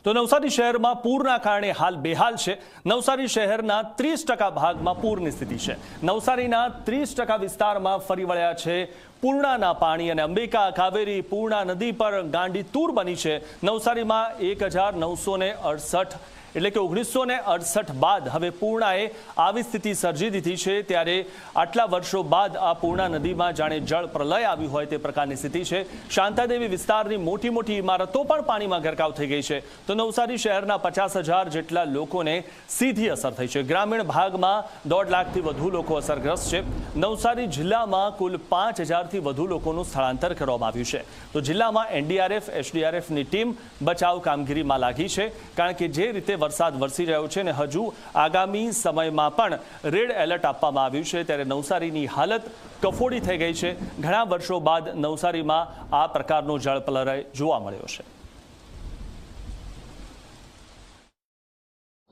તો નવસારી શહેરમાં પૂરના કારણે હાલ બેહાલ છે। નવસારી શહેરના 30% ભાગમાં પૂરની સ્થિતિ છે। નવસારીના 30% વિસ્તારમાં ફરી વળ્યા છે પૂર્ણાના પાણી અને અંબિકા કાવેરી પૂર્ણા નદી પર ગાંડીતૂર બની છે। નવસારીમાં 1968 એટલે કે 1968 બાદ હવે પૂર્ણાએ આવી સ્થિતિ સર્જી દીધી છે। ત્યારે આટલા વર્ષો બાદ આ પૂર્ણા નદીમાં જાણે જળ પ્રલય આવ્યું હોય તે પ્રકારની સ્થિતિ છે। શાંતાદેવી વિસ્તારની મોટી મોટી ઇમારતો પણ પાણીમાં ગરકાવ થઈ ગઈ છે। તો નવસારી શહેરના 50,000 જેટલા લોકોને સીધી અસર થઈ છે। ગ્રામીણ ભાગમાં 1.5 લાખથી વધુ લોકો અસરગ્રસ્ત છે। નવસારી જિલ્લામાં કુલ 5,000થી વધુ લોકોનું સ્થળાંતર કરવામાં આવ્યું છે। તો જિલ્લામાં એનડીઆરએફ એસડીઆરએફની ટીમ બચાવ કામગીરીમાં લાગી છે, કારણ કે જે રીતે વરસાદ વરસી રહ્યો છે અને હજુ આગામી સમયમાં પણ રેડ એલર્ટ આપવામાં આવ્યું છે, ત્યારે નવસારીની હાલત કફોડી થઈ ગઈ છે। ઘણા વર્ષો બાદ નવસારીમાં આ પ્રકારનો જળપ્રલય જોવા મળ્યો છે।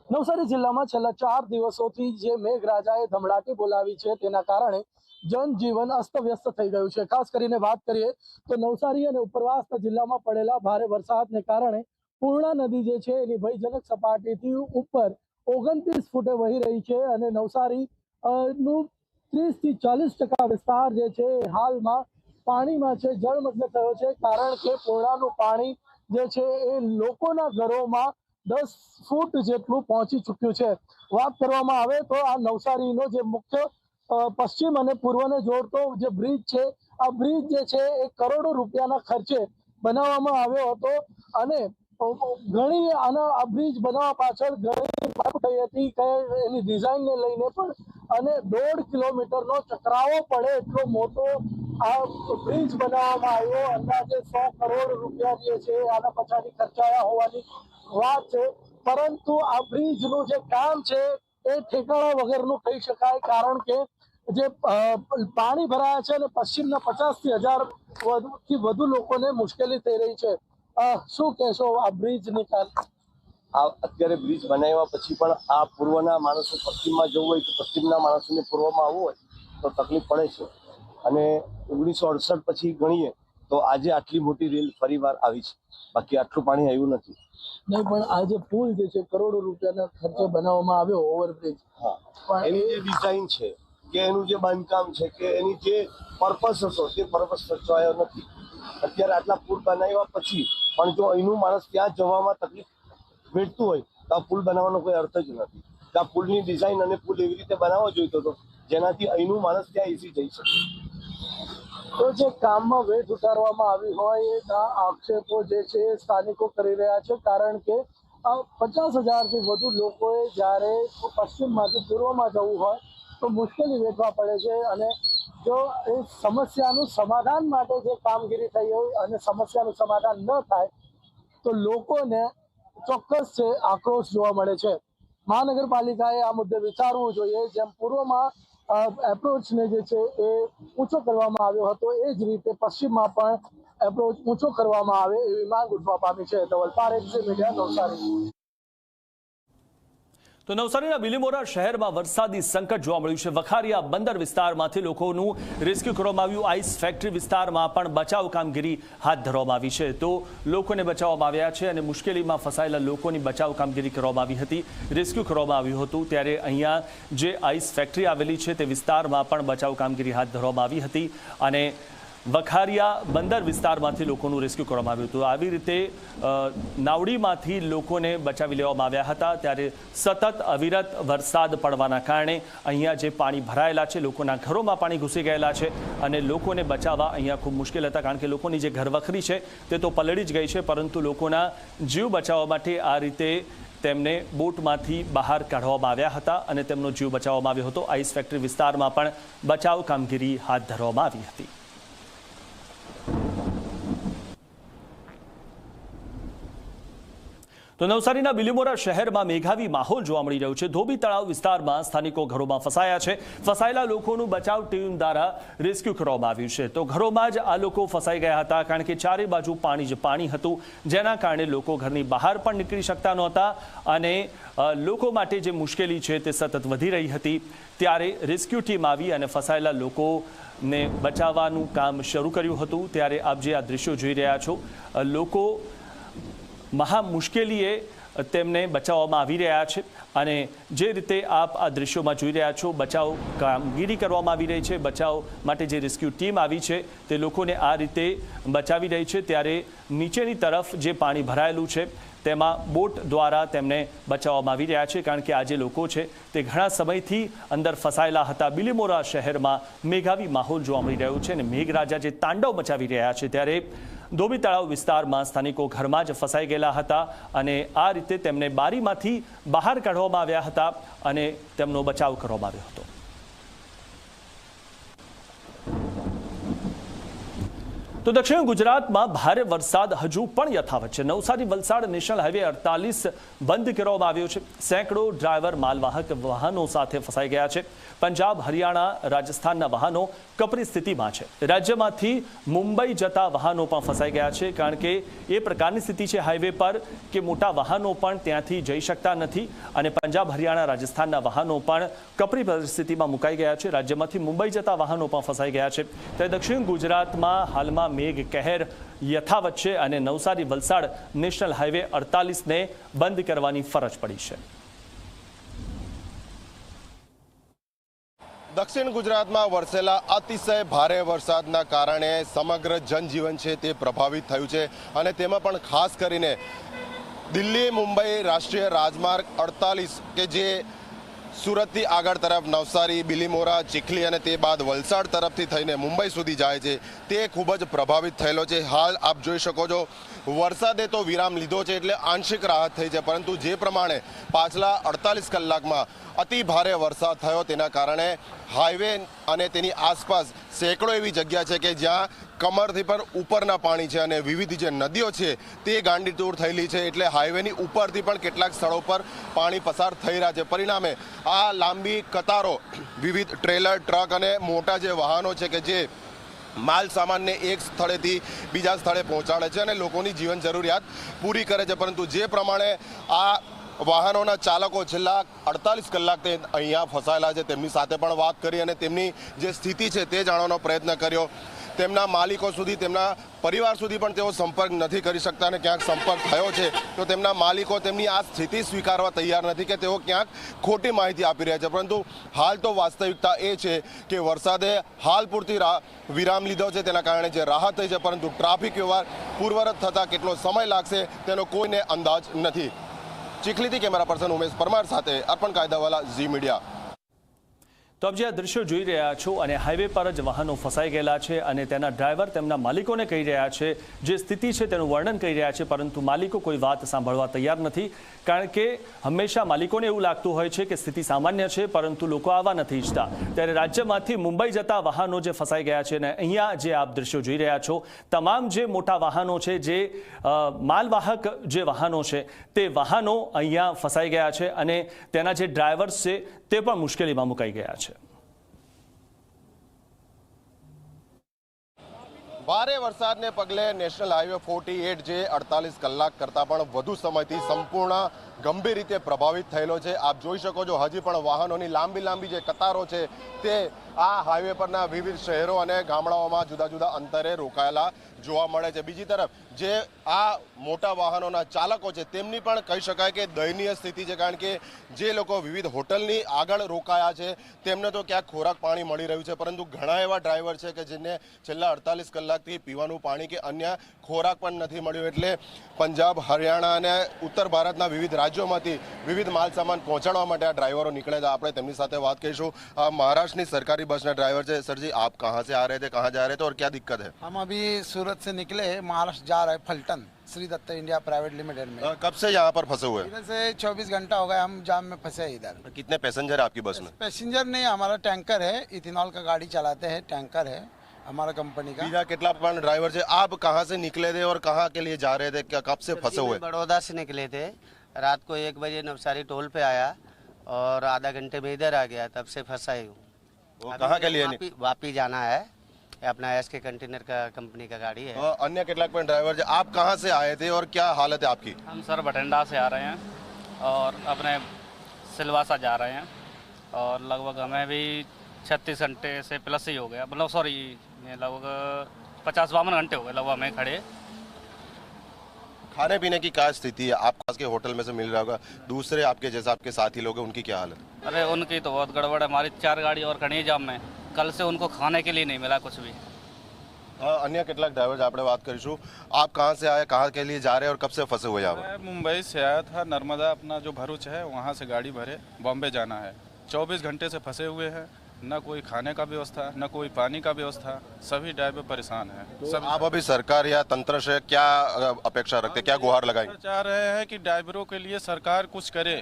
નવસારી જિલ્લામાં છેલ્લા 4 દિવસોથી જે મેઘરાજાએ ધમડાટી બોલાવી છે તેના કારણે જનજીવન અસ્તવ્યસ્ત થઈ ગયું છે। ખાસ કરીને વાત કરીએ તો નવસારી અને ઉપરવાસના જિલ્લામાં પડેલા ભારે વરસાદને કારણે પૂર્ણા નદી જે છે એની ભયજનક સપાટીથી ઉપર 29 ફૂટે વહી રહી છે અને નવસારી નું 30 થી 40% વિસ્તાર જે છે એ હાલમાં પાણીમાં છે, જળમગ્ન થયો છે, કારણ કે પૂર્ણાનું પાણી જે છે એ લોકોના ઘરોમાં 10 ફૂટ જેટલું પહોંચી ચૂક્યું છે। વાત કરવામાં આવે તો આ નવસારીનો જે મુખ્ય પશ્ચિમ અને પૂર્વને જોડતો જે બ્રિજ છે, આ બ્રિજ જે છે એ કરોડો રૂપિયાના ખર્ચે બનાવવામાં આવ્યો હતો અને ઘણી આ બ્રિજ બનાવવા પાછળ ઘણી વાત થઈ હતી કે એની ડિઝાઇનને લઈને પણ અને 1.5 કિલોમીટરનો ચકરાવો પડે એટલો મોટો આ બ્રિજ બનાવવામાં આવ્યો। અંદાજે 100 કરોડ રૂપિયા જે છે આના પછાડી ખર્ચાયા હોવાની વાત છે, પરંતુ આ બ્રિજનું જે કામ છે એ ઠેકાણા વગરનું કહી શકાય, કારણ કે જે પાણી ભરાયા છે અને પશ્ચિમના 50,000થી વધુ લોકોને મુશ્કેલી થઈ રહી છે। શું કહેશો આ બ્રિજની કામ? આ અત્યારે બ્રિજ બનાવ્યા પછી પણ આ પૂર્વના માણસો પશ્ચિમમાં જવું હોય કે પશ્ચિમના માણસોને પૂર્વમાં આવવું હોય તો તકલીફ પડે છે અને 1968 પછી ગણીએ તો આજે આટલી મોટી રેલ ફરીવાર આવી છે, બાકી આટલું પાણી આવ્યું નથી। નહીં, પણ આ જે પુલ જે છે કરોડો રૂપિયાના ખર્ચે બનાવવામાં આવ્યો ઓવરબ્રિજ, હા, એની જે ડિઝાઇન છે કે એનું જે બાંધકામ છે કે એની જે પર્પસ હતો તે પર્પસ સચવાયો નથી। અત્યારે આટલા પુલ બનાવ્યા પછી પણ જો અહીંનું માણસ ત્યાં જવામાં તકલીફ વેઠતું હોય તો આ પુલ બનાવવાનો કોઈ અર્થ જ નથી। તો આ પુલની ડિઝાઇન અને પુલ એવી રીતે બનાવવો જોઈતો હતો જેનાથી અહીંનું માણસ ત્યાં ઇઝી જઈ શકે। તો જે કામમાં વેઠ ઉતારવામાં આવી હોય એના આક્ષેપો જે છે સ્થાનિકો કરી રહ્યા છે, કારણ કે 50,000થી વધુ લોકોએ જ્યારે પશ્ચિમમાંથી પૂર્વમાં જવું હોય તો મુશ્કેલી વેઠવા પડે છે અને જો એ સમસ્યાનું સમાધાન માટે જે કામગીરી થઈ હોય અને સમસ્યાનું સમાધાન ન થાય તો લોકોને ચોક્કસ છે આક્રોશ જોવા મળે છે। મહાનગરપાલિકાએ આ મુદ્દે વિચારવું જોઈએ। જેમ પૂર્વમાં એપ્રોચને જે છે એ ઊંચો કરવામાં આવ્યો હતો એ જ રીતે પશ્ચિમમાં પણ એપ્રોચ ઊંચો કરવામાં આવે એવી માંગ ઉઠવા પામી છે। ધવલ પારેખ, ઝી મીડિયા, નવસારી। તો નવસારીના બિલીમોરા શહેરમાં વરસાદી સંકટ જોવા મળ્યું છે। વખારિયા બંદર વિસ્તારમાંથી લોકોનું રેસ્ક્યુ કરવામાં આવ્યું। આઈસ ફેક્ટરી વિસ્તારમાં પણ બચાવ કામગીરી હાથ ધરવામાં આવી છે। તો લોકોને બચાવવામાં આવ્યા છે અને મુશ્કેલીમાં ફસાયેલા લોકોની બચાવ કામગીરી કરવામાં આવી હતી, રેસ્ક્યુ કરવામાં આવ્યું હતું। ત્યારે અહીંયા જે આઈસ ફેક્ટરી આવેલી છે તે વિસ્તારમાં પણ બચાવ કામગીરી હાથ ધરવામાં આવી હતી અને વખારિયા બંદર વિસ્તારમાંથી લોકોનું રેસ્ક્યુ કરવામાં આવ્યું હતું। આવી રીતે નાવડીમાંથી લોકોને બચાવી લેવામાં આવ્યા હતા। ત્યારે સતત અવિરત વરસાદ પડવાના કારણે અહીંયા જે પાણી ભરાયેલા છે, લોકોના ઘરોમાં પાણી ઘૂસી ગયેલા છે અને લોકોને બચાવવા અહીંયા ખૂબ મુશ્કેલ હતા, કારણ કે લોકોની જે ઘરવખરી છે તે તો પલળી જ ગઈ છે, પરંતુ લોકોના જીવ બચાવવા માટે આ રીતે તેમને બોટમાંથી બહાર કાઢવામાં આવ્યા હતા અને તેમનો જીવ બચાવવામાં આવ્યો હતો। આઈસ ફેક્ટરી વિસ્તારમાં પણ બચાવ કામગીરી હાથ ધરવામાં આવી હતી। તો નવસારીના બિલીમોરા શહેરમાં મેઘાવી માહોલ જોવા મળી રહ્યો છે। ધોબી તળાવ વિસ્તારમાં સ્થાનિકો ઘરોમાં ફસાયા છે। ફસાયેલા લોકોનું બચાવ ટીમ દ્વારા રેસ્ક્યુ કરવામાં આવ્યું છે। તો ઘરોમાં જ આ લોકો ફસાઈ ગયા હતા, કારણ કે ચારે બાજુ પાણી જ પાણી હતું, જેના કારણે લોકો ઘરની બહાર પણ નીકળી શકતા નહોતા અને લોકો માટે જે મુશ્કેલી છે તે સતત વધી રહી હતી। ત્યારે રેસ્ક્યુ ટીમ આવી અને ફસાયેલા લોકોને બચાવવાનું કામ શરૂ કર્યું હતું। ત્યારે આપ જે આ દ્રશ્યો જોઈ રહ્યા છો, લોકો મહા મુશ્કેલીએ તેમને બચાવવામાં આવી રહ્યા છે અને જે રીતે આપ આ દ્રશ્યોમાં જોઈ રહ્યા છો, બચાવ કામગીરી કરવામાં આવી રહી છે, બચાવ માટે જે રેસ્ક્યુ ટીમ આવી છે તે લોકોને આ રીતે બચાવી રહી છે, ત્યારે નીચેની તરફ જે પાણી ભરાયેલું છે તેમાં બોટ દ્વારા તેમને બચાવવામાં આવી રહ્યા છે, કારણ કે આ જે લોકો છે તે ઘણા સમયથી અંદર ફસાયેલા હતા। બિલીમોરા શહેરમાં મેઘાવી માહોલ જોવા મળી રહ્યો છે અને મેઘરાજા જે તાંડવ મચાવી રહ્યા છે, ત્યારે ધોબી તળાવ વિસ્તારમાં સ્થાનિકો ઘરમાં જ ફસાઈ ગયેલા હતા અને આ રીતે તેમને બારીમાંથી બહાર કાઢવામાં આવ્યા હતા અને તેમનો બચાવ કરવામાં આવ્યો હતો। તો દક્ષિણ ગુજરાતમાં ભારે વરસાદ હજુ પણ યથાવત છે। નવસારી વલસાડ નેશનલ હાઈવે 48 બંધ કરવામાં આવ્યો છે। સેંકડો ડ્રાઈવર માલવાહક વાહનો સાથે ફસાઈ ગયા છે। પંજાબ, હરિયાણા, રાજસ્થાનના વાહનો કપરી સ્થિતિમાં છે। રાજ્યમાંથી મુંબઈ જતા વાહનો પણ ફસાઈ ગયા છે, કારણ કે એ પ્રકારની સ્થિતિ છે હાઈવે પર કે મોટા વાહનો પણ ત્યાંથી જઈ શકતા નથી અને પંજાબ, હરિયાણા, રાજસ્થાનના વાહનો પણ કપરી પરિસ્થિતિમાં મુકાઈ ગયા છે। રાજ્યમાંથી મુંબઈ જતા વાહનો પણ ફસાઈ ગયા છે। ત્યારે દક્ષિણ ગુજરાતમાં હાલમાં મેઘ કહેર યથાવત છે અને નવસારી વલસાડ નેશનલ હાઈવે 48ને બંધ કરવાની ફરજ પડી છે। દક્ષિણ ગુજરાતમાં વરસેલા અતિશય ભારે વરસાદના કારણે સમગ્ર જનજીવન છે તે પ્રભાવિત થયું છે અને તેમાં પણ ખાસ કરીને દિલ્હી મુંબઈ રાષ્ટ્રીય રાજમાર્ગ 48 કે જે સુરતથી આગળ તરફ નવસારી, બિલીમોરા, ચીખલી અને તે બાદ વલસાડ તરફથી થઈને મુંબઈ સુધી જાય છે, તે ખૂબ જ પ્રભાવિત થયેલો છે। હાલ આપ જોઈ શકો છો વરસાદે તો વિરામ લીધો છે એટલે આંશિક રાહત થઈ છે, પરંતુ જે પ્રમાણે પાછલા 48 કલાકમાં અતિ ભારે વરસાદ થયો તેના કારણે હાઈવે અને તેની આસપાસ સેંકડો એવી જગ્યા છે કે જ્યાં કમરથી પર ઉપરના પાણી છે અને વિવિધ જે નદીઓ છે તે ગાંડીતુર થયેલી છે, એટલે હાઈવેની ઉપરથી પણ કેટલાક સ્થળો પર પાણી પસાર થઈ રહ્યા છે। પરિણામે આ લાંબી કતારો વિવિધ ટ્રેલર, ટ્રક અને મોટા જે વાહનો છે કે જે માલ સામાનને એક સ્થળેથી બીજા સ્થળે પહોંચાડે છે અને લોકોની જીવન જરૂરિયાત પૂરી કરે છે, પરંતુ જે પ્રમાણે આ વાહનોના ચાલકો છેલ્લા 48 કલાકથી અહીંયા ફસાયેલા છે તેમની સાથે પણ વાત કરી અને તેમની જે સ્થિતિ છે તે જાણવાનો પ્રયત્ન કર્યો। તેમના માલિકો સુધી, તેમના પરિવાર સુધી પણ તેઓ સંપર્ક નથી કરી શકતા અને ક્યાંક સંપર્ક થયો છે તો તેમના માલિકો તેમની આ સ્થિતિ સ્વીકારવા તૈયાર નથી કે તેઓ ક્યાંક ખોટી માહિતી આપી રહ્યા છે, પરંતુ હાલ તો વાસ્તવિકતા એ છે કે વરસાદે હાલ પૂરતી વિરામ લીધો છે, તેના કારણે જે રાહત થઈ છે, પરંતુ ટ્રાફિક વ્યવહાર પૂર્વવત થતાં કેટલો સમય લાગશે તેનો કોઈને અંદાજ નથી। ચીખલીથી કેમેરા પર્સન ઉમેશ પરમાર સાથે અર્પણ કાયદાવાલા, ઝી મીડિયા। તો આપ જે આ દ્રશ્યો જોઈ રહ્યા છો અને હાઈવે પર જ વાહનો ફસાઈ ગયેલા છે અને તેના ડ્રાઈવર તેમના માલિકોને કહી રહ્યા છે, જે સ્થિતિ છે તેનું વર્ણન કરી રહ્યા છે, પરંતુ માલિકો કોઈ વાત સાંભળવા તૈયાર નથી, કારણ કે હંમેશા માલિકોને એવું લાગતું હોય છે કે સ્થિતિ સામાન્ય છે, પરંતુ લોકો આવવા નથી ઈચ્છતા। ત્યારે રાજ્યમાંથી મુંબઈ જતા વાહનો જે ફસાઈ ગયા છે અને અહીંયા જે આપ દ્રશ્યો જોઈ રહ્યા છો, તમામ જે મોટા વાહનો છે, જે માલવાહક જે વાહનો છે તે વાહનો અહીંયા ફસાઈ ગયા છે અને તેના જે ડ્રાઈવર્સ છે તે પણ મુશ્કેલીમાં મુકાઈ ગયા છે। ભારે વરસાદને પગલે નેશનલ હાઈવે 48 જે 48 કલાક કરતાં પણ વધુ સમયથી સંપૂર્ણ ગંભીર રીતે પ્રભાવિત થયેલો છે। આપ જોઈ શકો છો હજી પણ વાહનોની લાંબી જે કતારો છે તે આ હાઈવે પરના વિવિધ શહેરો અને ગામડાઓમાં જુદા જુદા અંતરે રોકાયેલા જોવા મળે છે। બીજી તરફ જે આ મોટા વાહનોના ચાલકો છે તેમની પણ કહી શકાય કે દયનીય સ્થિતિ છે, કારણ કે જે લોકો વિવિધ હોટલની આગળ રોકાયા છે તેમને તો ક્યાંક ખોરાક પાણી મળી રહ્યું છે, પરંતુ ઘણા એવા ડ્રાઈવર છે કે જેને છેલ્લા 48 કલાકથી પીવાનું પાણી કે અન્ય ખોરાક પણ નથી મળ્યો, એટલે પંજાબ, હરિયાણા અને ઉત્તર ભારતના વિવિધ રાજ્યોમાંથી વિવિધ માલ સામાન પહોંચાડવા માટે આ ડ્રાઈવરો નીકળે છે। આપણે તેમની સાથે વાત કરીશું। મહારાષ્ટ્રની સરકારી બસના ડ્राइवर છે। सर जी, आप कहाँ से आ रहे थे, कहाँ जा रहे थे और क्या दिक्कत है? हम अभी सूरत से निकले हैं, महाराष्ट्र जा रहे हैं Phaltan Shri Datta India private limited में। कब से यहाँ पर फंसे हुए? इधर से 24 घंटा हो गया हम जाम में फंसे हैं। इधर कितने पैसेंजर है आपकी बस में? पैसेंजर नहीं, हमारा टैंकर है, इथेनॉल का गाड़ी चलाते हैं, टैंकर है हमारा कंपनी का। बीजा कितना ड्राइवर से आप कहाँ से निकले थे और कहाँ के लिए जा रहे थे, क्या कब से फंसे हुए? बड़ौदा से निकले थे, रात को 1 बजे नवसारी टोल पे आया और आधा घंटे में इधर आ गया, तब से फंसा ही हूँ। कहाँ के लिए? वापी जाना है, अपना एस के कंटेनर का कंपनी का गाड़ी है। अन्य कितना ड्राइवर, आप कहाँ से आए थे और क्या हालत है आपकी? हम सर बठिंडा से आ रहे हैं और अपने सिलवासा जा रहे हैं और लगभग हमें भी 36 घंटे से प्लस ही हो गया, मतलब सॉरी लगभग 50-52 घंटे हो गए लगभग हमें खड़े। खाने पीने की क्या स्थिति है? आप खास के होटल में से मिल रहा होगा, दूसरे आपके जैसे आपके साथी लोग हैं उनकी क्या हालत? अरे उनकी तो बहुत गड़बड़ है, हमारी 4 गाड़ी और खड़ी है जाम में, कल से उनको खाने के लिए नहीं मिला कुछ भी। अन्य કેટલાક ડ્રાઈવર આપણે વાત કરીશું। आप कहाँ से आए, कहाँ के लिए जा रहे हैं और कब से फंसे हुए यहाँ पर? मैं मुंबई से आया था, नर्मदा अपना जो भरूच है वहाँ से गाड़ी भरे बॉम्बे जाना है। 24 घंटे से फंसे हुए हैं, न कोई खाने का व्यवस्था, न कोई पानी का व्यवस्था, सभी ड्राइवर परेशान हैं। तो आप अभी सरकार या तंत्र से क्या अपेक्षा रखते हैं, क्या गुहार लगाएंगे? चाह रहे हैं कि ड्राइवरों के लिए सरकार कुछ करे,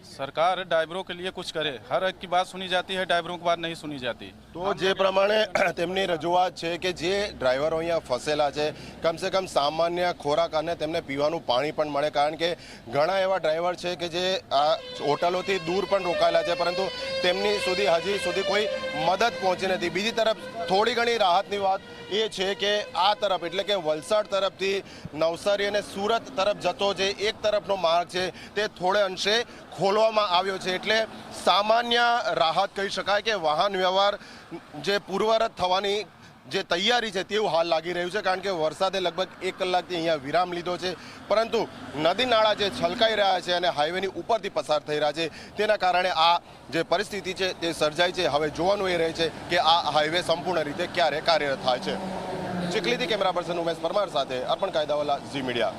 सरकार ड्राइवरों के लिए कुछ करे। हर एक की बात सुनी जाती है, ड्राइवरों की बात नहीं सुनी जाती। તો જે પ્રમાણે તેમની રજૂઆત છે કે જે ડ્રાઈવરો અહીંયા ફસેલા છે, કમસે કમ સામાન્ય ખોરાક અને તેમને પીવાનું પાણી પણ મળે, કારણ કે ઘણા એવા ડ્રાઈવર છે કે જે આ હોટલોથી દૂર પણ રોકાયેલા છે, પરંતુ તેમની સુધી હજી સુધી કોઈ મદદ પહોંચી નથી। બીજી તરફ થોડી ઘણી રાહતની વાત એ છે કે આ તરફ એટલે કે વલસાડ તરફથી નવસારી અને સુરત તરફ જતો જે એક તરફનો માર્ગ છે તે થોડે અંશે ખોલવામાં આવ્યો છે, એટલે સામાન્ય રાહત કહી શકાય કે વાહન વ્યવહાર જે પૂર્વવત થવાની જે તૈયારી છે તેવું હાલ લાગી રહ્યું છે, કારણ કે વરસાદે લગભગ 1 કલાકથી અહીંયા વિરામ લીધો છે, પરંતુ નદી નાળા જે છલકાઈ રહ્યા છે અને હાઈવેની ઉપરથી પસાર થઈ રહ્યા છે તેના કારણે આ જે પરિસ્થિતિ છે તે સર્જાઈ છે। હવે જોવાનું એ રહે છે કે આ હાઈવે સંપૂર્ણ રીતે ક્યારે કાર્યરત થાય છે। ચીખલીથી કેમેરા પર્સન ઉમેશ પરમાર સાથે અર્પણ કાયદાવાલા, ઝી મીડિયા।